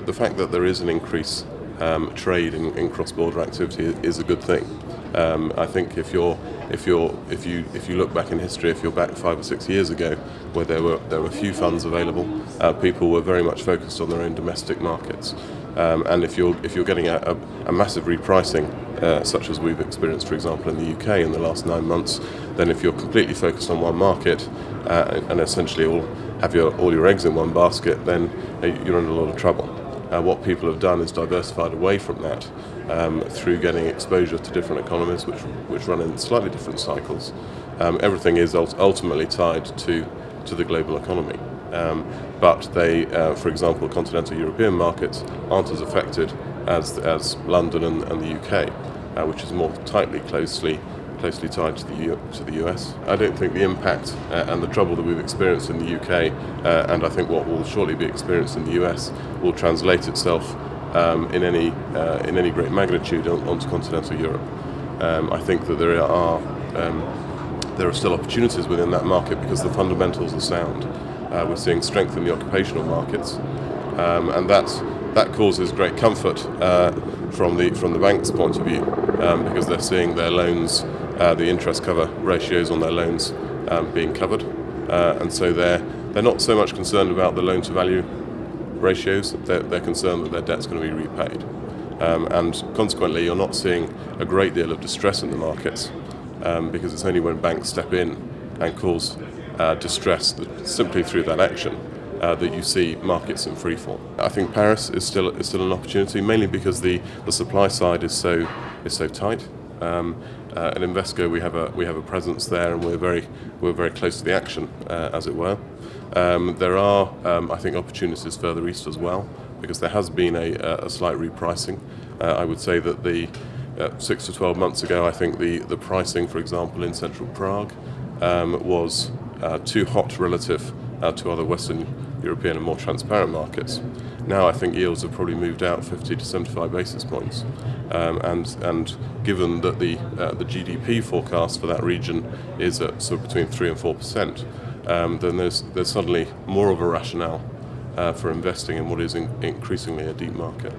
the fact that there is an increase trade in cross-border activity is a good thing. I think if you look back in history, if you're back 5 or 6 years ago, where there were few funds available, people were very much focused on their own domestic markets. And if you're getting a massive repricing, such as we've experienced, for example, in the UK in the last 9 months, then if you're completely focused on one market and essentially all your eggs in one basket, then you're in a lot of trouble. What people have done is diversified away from that through getting exposure to different economies which run in slightly different cycles. Everything is ultimately tied to the global economy. But they, for example, continental European markets aren't as affected as London and the UK, which is more closely tied to the US. I don't think the impact and the trouble that we've experienced in the UK, and I think what will shortly be experienced in the US, will translate itself in any great magnitude onto continental Europe. I think that there are still opportunities within that market because the fundamentals are sound. We're seeing strength in the occupational markets, and that causes great comfort from the bank's point of view, because they're seeing their loans, the interest cover ratios on their loans being covered, and so they're not so much concerned about the loan to value ratios. They're concerned that their debt's going to be repaid, and consequently you're not seeing a great deal of distress in the markets, because it's only when banks step in and cause distress simply through that action that you see markets in freefall. I think Paris is still an opportunity, mainly because the supply side is so tight. At Invesco we have a presence there, and we're very close to the action, as it were. There are I think opportunities further east as well, because there has been a slight repricing. I would say that the 6 to 12 months ago, I think the pricing, for example, in central Prague was too hot relative to other Western European and more transparent markets. Now I think yields have probably moved out 50 to 75 basis points, and given that the GDP forecast for that region is at sort of between 3 and 4%, then there's suddenly more of a rationale for investing in what is increasingly a deep market.